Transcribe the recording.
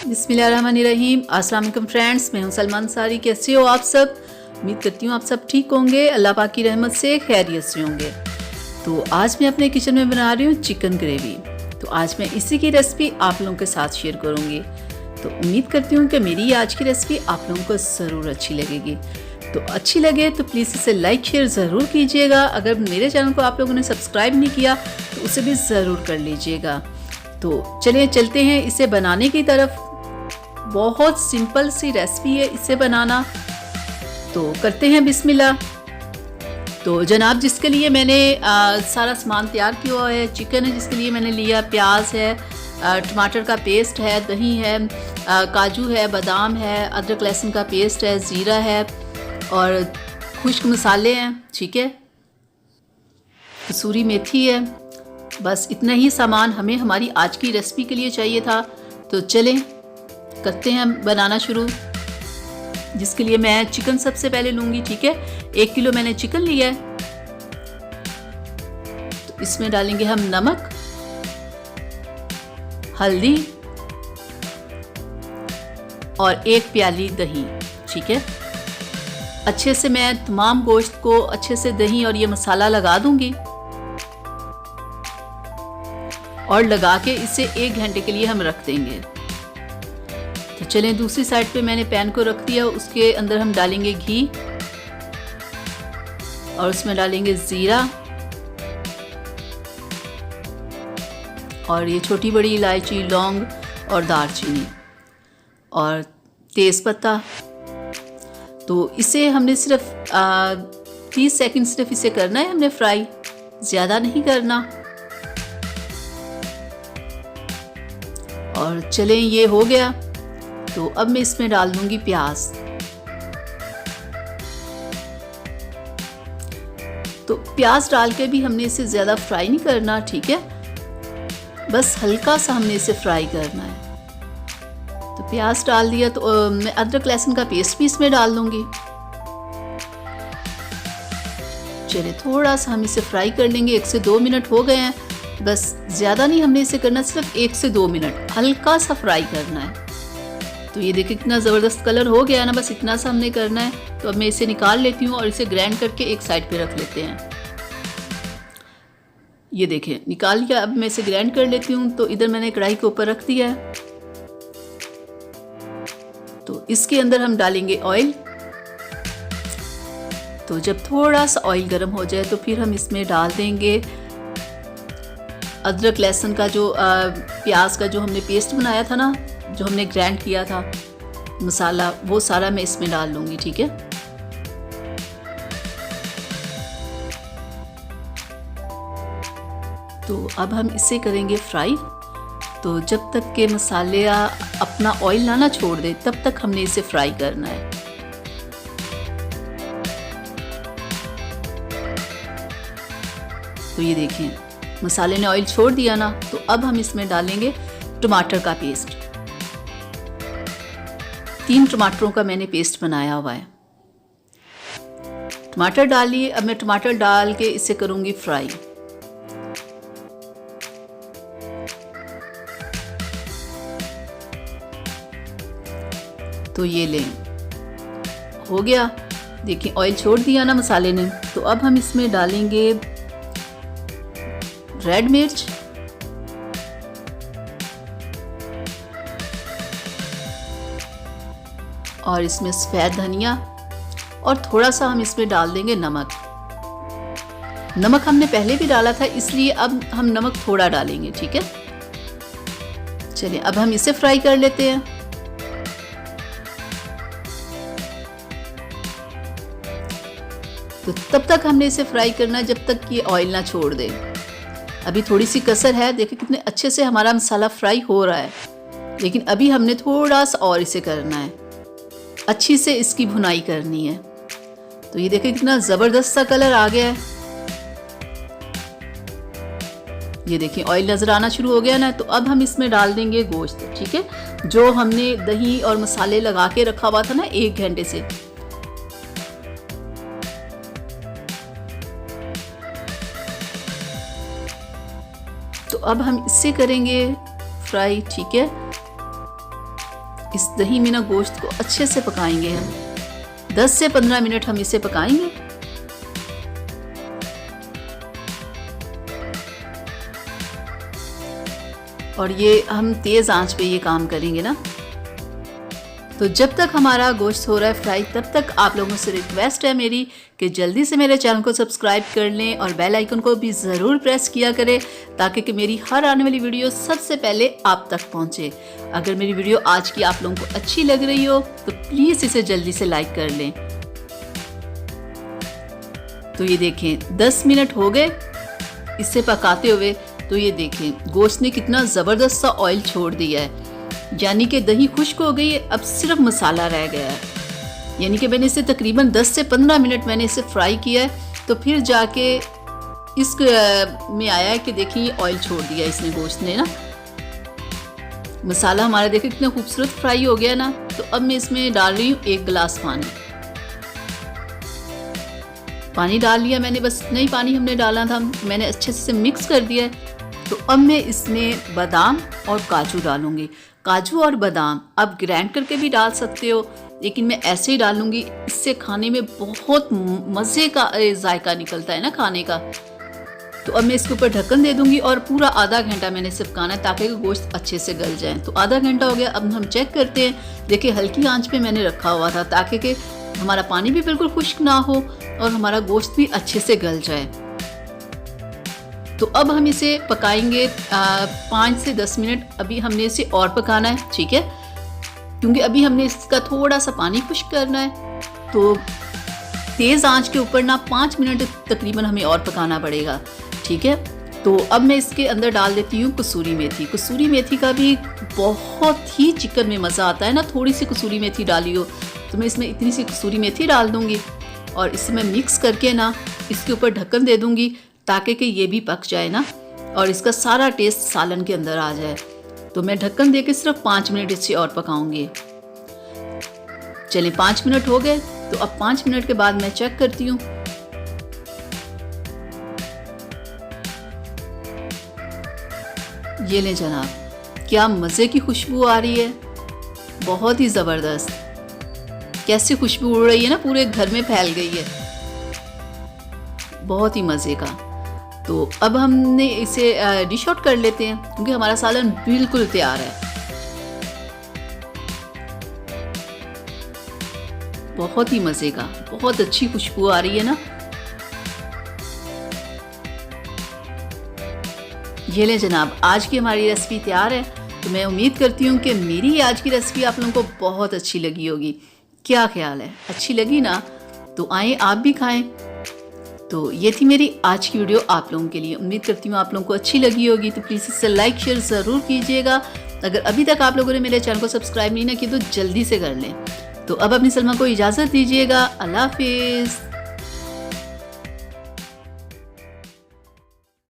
बिस्मिल्लाहिर्रहमानिर्रहीम। अस्सलाम वालेकुम फ्रेंड्स, मैं हूं सलमान सारी। कैसे हो आप सब? उम्मीद करती हूँ आप सब ठीक होंगे, अल्लाह पाक की रहमत से खैरियत से होंगे। तो आज मैं अपने किचन में बना रही हूँ चिकन ग्रेवी। तो आज मैं इसी की रेसिपी आप लोगों के साथ शेयर करूँगी। तो उम्मीद करती हूँ कि मेरी आज की रेसिपी आप लोगों को ज़रूर अच्छी लगेगी। तो अच्छी लगे तो प्लीज़ इसे लाइक शेयर ज़रूर कीजिएगा। अगर मेरे चैनल को आप लोगों ने सब्सक्राइब नहीं किया तो उसे भी ज़रूर कर लीजिएगा। तो चलिए चलते हैं इसे बनाने की तरफ। बहुत सिंपल सी रेसिपी है इसे बनाना। तो करते हैं बिस्मिल्लाह। तो जनाब, जिसके लिए मैंने सारा सामान तैयार किया हुआ है, चिकन है जिसके लिए मैंने लिया, प्याज है, टमाटर का पेस्ट है, दही है, काजू है, बादाम है, अदरक लहसुन का पेस्ट है, ज़ीरा है और खुश्क मसाले हैं, ठीक है, कसूरी मेथी है। बस इतना ही सामान हमें हमारी आज की रेसिपी के लिए चाहिए था। तो चलें करते हैं बनाना शुरू। जिसके लिए मैं चिकन सबसे पहले लूँगी, ठीक है। 1 किलो मैंने चिकन लिया है। तो इसमें डालेंगे हम नमक, हल्दी और 1 प्याली दही, ठीक है। अच्छे से मैं तमाम गोश्त को अच्छे से दही और ये मसाला लगा दूंगी और लगा के इसे 1 घंटे के लिए हम रख देंगे। तो चलें, दूसरी साइड पे मैंने पैन को रख दिया। उसके अंदर हम डालेंगे घी और उसमें डालेंगे ज़ीरा और ये छोटी बड़ी इलायची, लौंग और दालचीनी और तेज़पत्ता। तो इसे हमने सिर्फ 30 सेकंड सिर्फ इसे करना है हमने फ्राई, ज़्यादा नहीं करना। और चलें, ये हो गया। तो अब मैं इसमें डाल दूंगी प्याज। तो प्याज डाल के भी हमने इसे ज़्यादा फ्राई नहीं करना, ठीक है, बस हल्का सा हमने इसे फ्राई करना है। तो प्याज डाल दिया। तो मैं अदरक लहसुन का पेस्ट भी इसमें डाल दूंगी। चलिए थोड़ा सा हम इसे फ्राई कर लेंगे। 1 से 2 मिनट हो गए हैं, बस ज़्यादा नहीं हमने इसे करना, सिर्फ 1 से 2 मिनट हल्का सा फ्राई करना है। तो ये देखिए कितना ज़बरदस्त कलर हो गया ना, बस इतना सा हमने करना है। तो अब मैं इसे निकाल लेती हूँ और इसे ग्राइंड करके एक साइड पे रख लेते हैं। ये देखिए निकाल लिया। अब मैं इसे ग्राइंड कर लेती हूँ। तो इधर मैंने कढ़ाई के ऊपर रख दिया है। तो इसके अंदर हम डालेंगे ऑयल। तो जब थोड़ा सा ऑयल गर्म हो जाए तो फिर हम इसमें डाल देंगे अदरक लहसुन का जो प्याज का जो हमने पेस्ट बनाया था ना, जो हमने ग्राइंड किया था मसाला, वो सारा मैं इसमें डाल लूँगी, ठीक है। तो अब हम इसे करेंगे फ्राई। तो जब तक के मसाले अपना ऑयल ना छोड़ दे तब तक हमने इसे फ्राई करना है। तो ये देखिए मसाले ने ऑयल छोड़ दिया ना। तो अब हम इसमें डालेंगे टमाटर का पेस्ट। 3 टमाटरों का मैंने पेस्ट बनाया हुआ है। टमाटर डालिए। अब मैं टमाटर डाल के इसे करूंगी फ्राई। तो ये लें, हो गया। देखिए ऑयल छोड़ दिया ना मसाले ने। तो अब हम इसमें डालेंगे रेड मिर्च, और इसमें सफ़ेद धनिया, और थोड़ा सा हम इसमें डाल देंगे नमक। नमक हमने पहले भी डाला था, इसलिए अब हम नमक थोड़ा डालेंगे, ठीक है। चलिए अब हम इसे फ्राई कर लेते हैं। तो तब तक हमने इसे फ्राई करना है जब तक कि ऑयल ना छोड़ दे। अभी थोड़ी सी कसर है। देखिए कितने अच्छे से हमारा मसाला फ्राई हो रहा है, लेकिन अभी हमने थोड़ा सा और इसे करना है, अच्छी से इसकी भुनाई करनी है। तो ये देखिए कितना ज़बरदस्त सा कलर आ गया है। ये देखिए ऑयल नज़र आना शुरू हो गया ना। तो अब हम इसमें डाल देंगे गोश्त, ठीक है, जो हमने दही और मसाले लगा के रखा हुआ था ना 1 घंटे से। तो अब हम इससे करेंगे फ्राई, ठीक है। इस दही में ना गोश्त को अच्छे से पकाएंगे हम। 10 से 15 मिनट हम इसे पकाएंगे। और ये हम तेज़ आंच पे ये काम करेंगे ना। तो जब तक हमारा गोश्त हो रहा है फ्राई, तब तक आप लोगों से रिक्वेस्ट है मेरी कि जल्दी से मेरे चैनल को सब्सक्राइब कर लें और बेल आइकन को भी ज़रूर प्रेस किया करें, ताकि कि मेरी हर आने वाली वीडियो सबसे पहले आप तक पहुंचे। अगर मेरी वीडियो आज की आप लोगों को अच्छी लग रही हो तो प्लीज़ इसे जल्दी से लाइक कर लें। तो ये देखें 10 मिनट हो गए इसे पकाते हुए। तो ये देखें गोश्त ने कितना ज़बरदस्त सा ऑयल छोड़ दिया है, यानी कि दही खुश्क हो गई है। अब सिर्फ मसाला रह गया है, यानी कि मैंने इसे तकरीबन 10 से 15 मिनट मैंने इसे फ्राई किया है। तो फिर जाके इस में आया है कि देखिए ऑयल छोड़ दिया इसने, गोश्त ने ना। मसाला हमारा देखिए कितना खूबसूरत फ्राई हो गया ना। तो अब मैं इसमें डाल रही हूँ 1 गिलास पानी डाल लिया मैंने, बस इतना ही पानी हमने डाला था। मैंने अच्छे से मिक्स कर दिया है। तो अब मैं इसमें बादाम और काजू डालूंगी। काजू और बादाम आप ग्राइंड करके भी डाल सकते हो, लेकिन मैं ऐसे ही डालूंगी। इससे खाने में बहुत मज़े का जायका निकलता है ना खाने का। तो अब मैं इसके ऊपर ढक्कन दे दूंगी और पूरा आधा घंटा मैंने इसे पकाना है, ताकि गोश्त अच्छे से गल जाए। तो आधा घंटा हो गया। अब हम चेक करते हैं। देखिए हल्की आंच पे मैंने रखा हुआ था, ताकि कि हमारा पानी भी बिल्कुल खुश्क ना हो और हमारा गोश्त भी अच्छे से गल जाए। तो अब हम इसे पकाएंगे 5 से 10 मिनट। अभी हमने इसे और पकाना है, ठीक है, क्योंकि अभी हमने इसका थोड़ा सा पानी खुश्क करना है। तो तेज़ आंच के ऊपर ना 5 मिनट तकरीबन हमें और पकाना पड़ेगा, ठीक है। तो अब मैं इसके अंदर डाल देती हूँ कसूरी मेथी। कसूरी मेथी का भी बहुत ही चिकन में मज़ा आता है ना। थोड़ी सी कसूरी मेथी डाली हो तो मैं इसमें इतनी सी कसूरी मेथी डाल दूँगी और इसे मैं मिक्स करके ना इसके ऊपर ढक्कन दे दूँगी, ताकि कि ये भी पक जाए ना और इसका सारा टेस्ट सालन के अंदर आ जाए। तो मैं ढक्कन दे के सिर्फ 5 मिनट इसे और पकाऊंगी। चलिए 5 मिनट हो गए। तो अब 5 मिनट के बाद मैं चेक करती हूँ। ये लें जनाब, क्या मज़े की खुशबू आ रही है, बहुत ही ज़बरदस्त। कैसी खुशबू उड़ रही है ना, पूरे घर में फैल गई है, बहुत ही मज़े का। तो अब हमने इसे डिश आउट कर लेते हैं, क्योंकि हमारा सालन बिल्कुल तैयार है। बहुत ही मज़े का, बहुत अच्छी खुशबू आ रही है ना। ये ले जनाब, आज की हमारी रेसिपी तैयार है। तो मैं उम्मीद करती हूँ कि मेरी आज की रेसिपी आप लोगों को बहुत अच्छी लगी होगी। क्या ख्याल है, अच्छी लगी ना? तो आए आप भी खाएं। तो ये थी मेरी आज की वीडियो आप लोगों के लिए। उम्मीद करती हूँ आप लोगों को अच्छी लगी होगी। तो प्लीज़ इसे लाइक शेयर ज़रूर कीजिएगा। अगर अभी तक आप लोगों ने मेरे चैनल को सब्सक्राइब नहीं ना किया तो जल्दी से कर लें। तो अब अपनी सलमा को इजाज़त दीजिएगा। अल्लाह हाफिज़।